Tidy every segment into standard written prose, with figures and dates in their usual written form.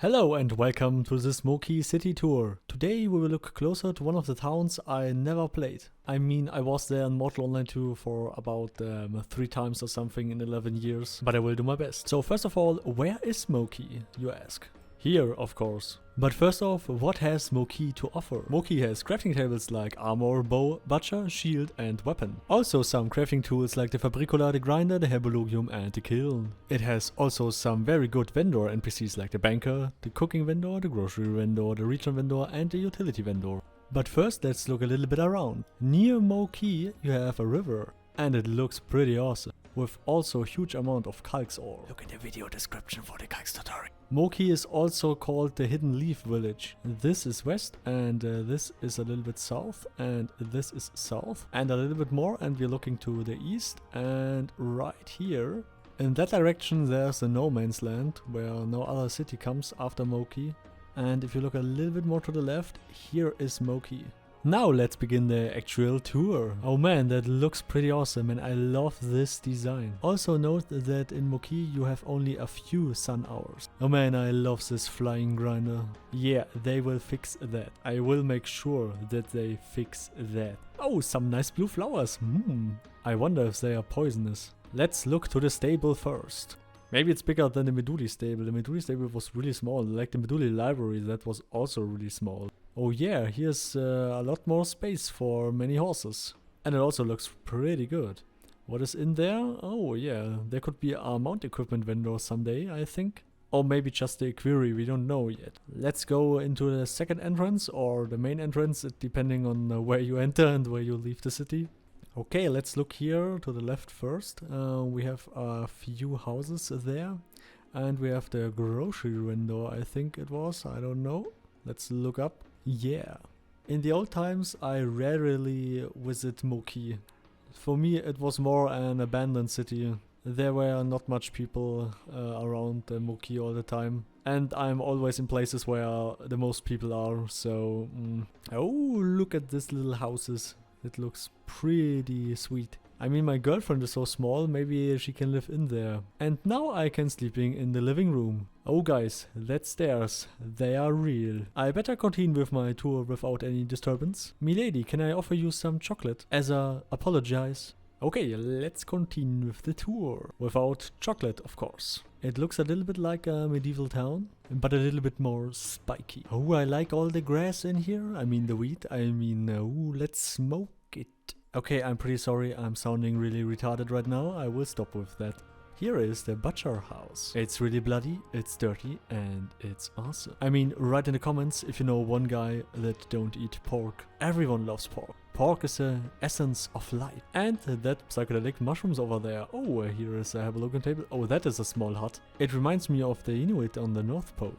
Hello and welcome to this Moh Ki city tour. Today we will look closer to one of the towns I never played. I mean, I was there in Mortal Online 2 for about 3 times or something in 11 years, but I will do my best. So first of all, where is Moh Ki, you ask? Here, of course. But first off, what has Moh Ki to offer? Moh Ki has crafting tables like armor, bow, butcher, shield and weapon. Also some crafting tools like the Fabricola, the grinder, the herbologium and the kiln. It has also some very good vendor NPCs like the banker, the cooking vendor, the grocery vendor, the retail vendor and the utility vendor. But first let's look a little bit around. Near Moh Ki you have a river and it looks pretty awesome, with also a huge amount of kalx ore. Look in the video description for the kalx tutorial. Moh Ki is also called the Hidden Leaf Village. This is west and this is a little bit south and this is south and a little bit more, and we're looking to the east, and right here in that direction there's the no man's land where no other city comes after Moh Ki. And if you look a little bit more to the left, here is Moh Ki. Now let's begin the actual tour. Oh man, that looks pretty awesome and I love this design. Also note that in Moh Ki you have only a few sun hours. Oh man, I love this flying grinder. Yeah, they will fix that. I will make sure that they fix that. Oh, some nice blue flowers. I wonder if they are poisonous. Let's look to the stable first. Maybe it's bigger than the Meduli stable. The Meduli stable was really small, like the Meduli library that was also really small. Oh yeah, here's a lot more space for many horses. And it also looks pretty good. What is in there? Oh yeah, there could be a mount equipment vendor someday, I think. Or maybe just the equerry, we don't know yet. Let's go into the second entrance or the main entrance, depending on where you enter and where you leave the city. Okay, let's look here to the left first. We have a few houses there. And we have the grocery window, I think it was. I don't know. Let's look up. Yeah. In the old times, I rarely visit Moh Ki. For me, it was more an abandoned city. There were not much people around Moh Ki all the time. And I'm always in places where the most people are, so... Oh, look at these little houses. It looks pretty sweet. I mean, my girlfriend is so small, maybe she can live in there. And now I can sleeping in the living room. Oh guys, that's stairs. They are real. I better continue with my tour without any disturbance. Milady, can I offer you some chocolate as a apologize? Okay, let's continue with the tour. Without chocolate, of course. It looks a little bit like a medieval town, but a little bit more spiky. Oh, I like all the grass in here. I mean the wheat. Ooh, let's smoke it. Okay, I'm pretty sorry. I'm sounding really retarded right now. I will stop with that. Here is the butcher house. It's really bloody, it's dirty, and it's awesome. I mean, write in the comments if you know one guy that don't eat pork. Everyone loves pork. Pork is the essence of life. And that psychedelic mushrooms over there. Oh, here is a herbologium table. Oh, that is a small hut. It reminds me of the Inuit on the North Pole.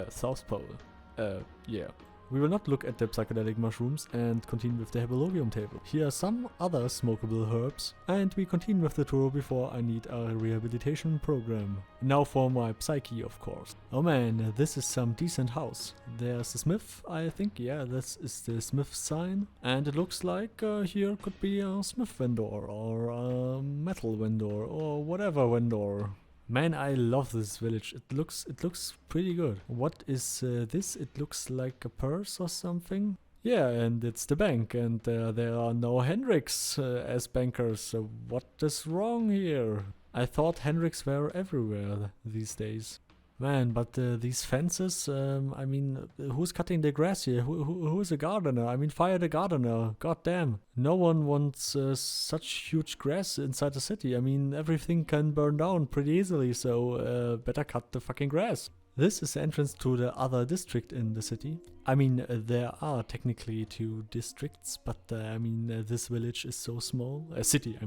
South Pole. Yeah. We will not look at the psychedelic mushrooms and continue with the herbologium table. Here are some other smokable herbs, and we continue with the tour before I need a rehabilitation program. Now for my psyche, of course. Oh man, this is some decent house. There's the smith, I think. Yeah, this is the smith sign. And it looks like here could be a smith vendor or a metal vendor or whatever vendor. Man, I love this village. It looks pretty good. What is this? It looks like a purse or something. Yeah, and it's the bank, and there are no Hendricks as bankers. So what is wrong here? I thought Hendricks were everywhere these days. Man, but these fences, I mean, who's cutting the grass here? Who is a gardener? I mean, fire the gardener. God damn. No one wants such huge grass inside the city. I mean, everything can burn down pretty easily, so better cut the fucking grass. This is the entrance to the other district in the city. I mean, there are technically 2 districts, but I mean, this village is so small. City,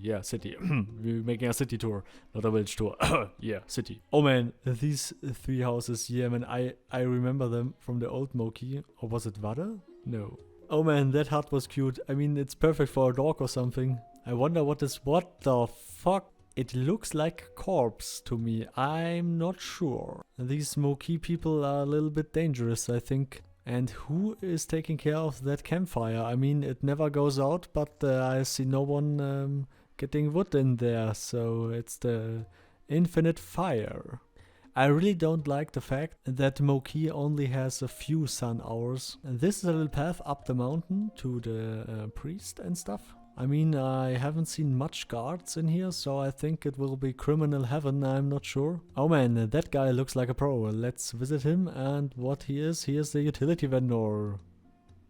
yeah, city. We're making a city tour, not a village tour. Yeah, city. Oh man, these 3 houses, yeah man, I remember them from the old Moh Ki. Or was it Vada? No. Oh man, that hut was cute. I mean, it's perfect for a dog or something. I wonder what the fuck? It looks like a corpse to me. I'm not sure. These Moh Ki people are a little bit dangerous, I think. And who is taking care of that campfire? I mean, it never goes out, but I see no one getting wood in there. So it's the infinite fire. I really don't like the fact that Moh Ki only has a few sun hours. And this is a little path up the mountain to the priest and stuff. I mean, I haven't seen much guards in here, so I think it will be criminal heaven, I'm not sure. Oh man, that guy looks like a pro. Let's visit him, and what he is the utility vendor.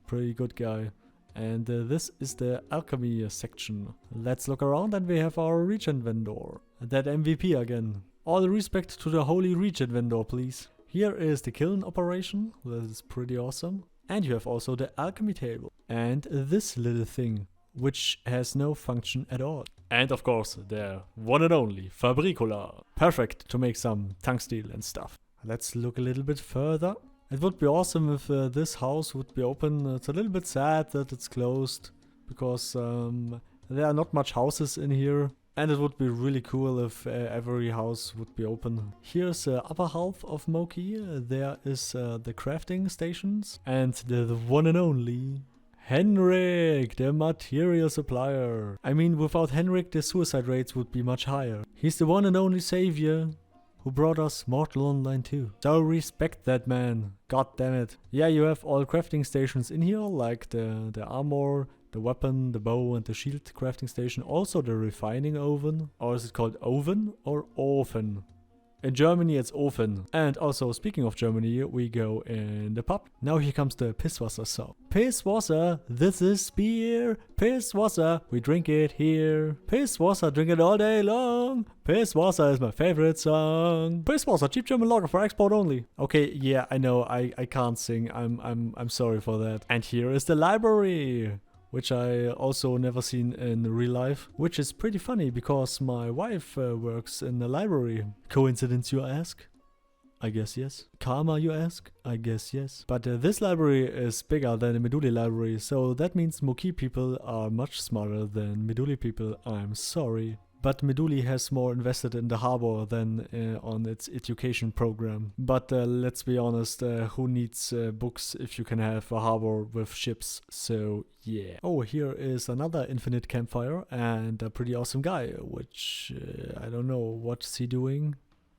Pretty good guy. And this is the alchemy section. Let's look around, and we have our regent vendor. That MVP again. All respect to the holy regent vendor, please. Here is the kiln operation. This is pretty awesome. And you have also the alchemy table. And this little thing, which has no function at all. And of course, the one and only Fabricola. Perfect to make some tungsteel and stuff. Let's look a little bit further. It would be awesome if this house would be open. It's a little bit sad that it's closed, because there are not much houses in here. And it would be really cool if every house would be open. Here's the upper half of Moh Ki. There is the crafting stations. And the one and only Henrik, the material supplier. I mean, without Henrik, the suicide rates would be much higher. He's the one and only savior who brought us Mortal Online 2. So respect that man. God damn it. Yeah, you have all crafting stations in here, like the armor, the weapon, the bow, and the shield crafting station. Also the refining oven. Or is it called oven or oven? In Germany it's Ofen. And also, speaking of Germany, we go in the pub. Now here comes the Pisswasser song. Pisswasser, this is beer. Pisswasser, we drink it here. Pisswasser, drink it all day long. Pisswasser is my favorite song. Pisswasser, cheap German lager for export only. Okay, yeah, I know, I can't sing. I'm sorry for that. And here is the library, which I also never seen in real life, which is pretty funny because my wife works in the library. Coincidence, you ask? I guess yes. Karma, you ask? I guess yes. But this library is bigger than the Meduli library, so that means Moh Ki people are much smarter than Meduli people. I'm sorry. But Meduli has more invested in the harbor than on its education program. But let's be honest, who needs books if you can have a harbor with ships? So yeah. Oh, here is another infinite campfire and a pretty awesome guy, which I don't know, what's he doing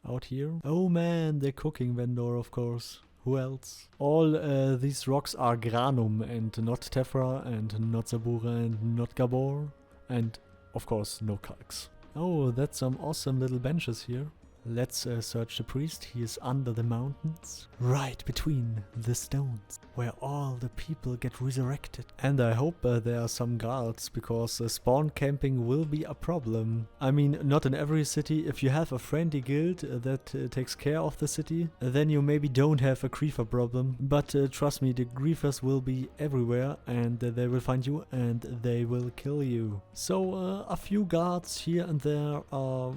out here? Oh man, the cooking vendor, of course. Who else? All these rocks are granum and not tephra and not zabura and not gabor and of course, no calcs. Oh, that's some awesome little benches here. Let's search the priest. He is under the mountains, right between the stones, where all the people get resurrected. And I hope there are some guards, because spawn camping will be a problem. I mean, not in every city. If you have a friendly guild that takes care of the city, then you maybe don't have a griefer problem. But trust me, the griefers will be everywhere, and they will find you and they will kill you. So a few guards here and there are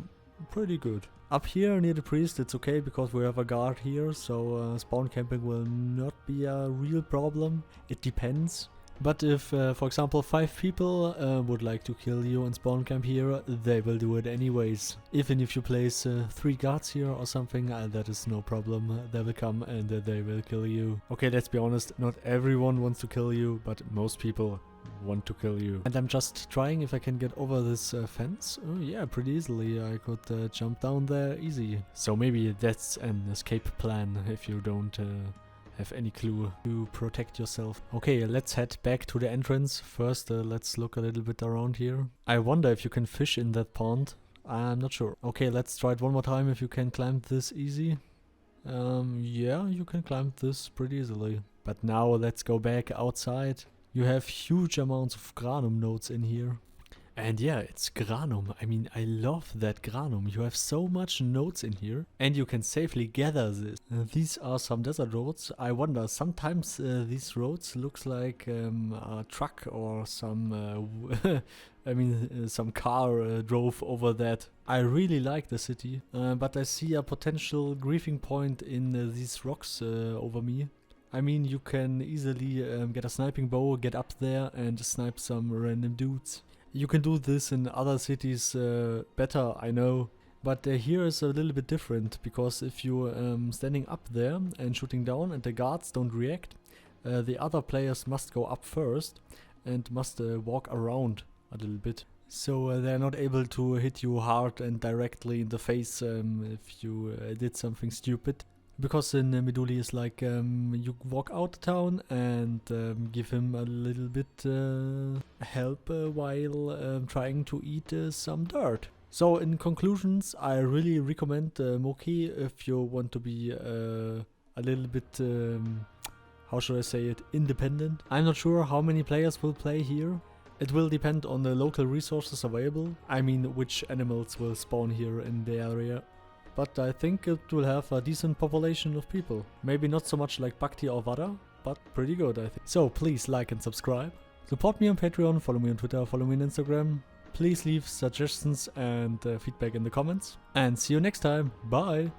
pretty good. Up here near the priest it's okay because we have a guard here, so spawn camping will not be a real problem. It depends. But if, for example, 5 people would like to kill you and spawn camp here, they will do it anyways. Even if you place 3 guards here or something, that is no problem. They will come and they will kill you. Okay, let's be honest, not everyone wants to kill you, but most people want to kill you. And I'm just trying if I can get over this fence. Oh yeah, pretty easily. I could jump down there easy. So maybe that's an escape plan if you don't have any clue to protect yourself. Okay, let's head back to the entrance. First, let's look a little bit around here. I wonder if you can fish in that pond. I'm not sure. Okay, let's try it one more time if you can climb this easy. Yeah, you can climb this pretty easily. But now let's go back outside. You have huge amounts of granum nodes in here. And yeah, it's granum. I mean, I love that granum. You have so much nodes in here. And you can safely gather this. These are some desert roads. I wonder, sometimes these roads looks like a truck or some... I mean, some car drove over that. I really like the city. But I see a potential griefing point in these rocks over me. I mean, you can easily get a sniping bow, get up there and snipe some random dudes. You can do this in other cities better, I know. But here is a little bit different, because if you're standing up there and shooting down and the guards don't react, the other players must go up first and must walk around a little bit. so they're not able to hit you hard and directly in the face if you did something stupid. Because in Meduli is like you walk out the town and give him a little bit help while trying to eat some dirt. So in conclusions, I really recommend Moh Ki if you want to be a little bit, how should I say it, independent. I'm not sure how many players will play here. It will depend on the local resources available. I mean, which animals will spawn here in the area. But I think it will have a decent population of people. Maybe not so much like Bhakti or Vada, but pretty good, I think. So please like and subscribe. Support me on Patreon, follow me on Twitter, follow me on Instagram. Please leave suggestions and feedback in the comments. And see you next time. Bye!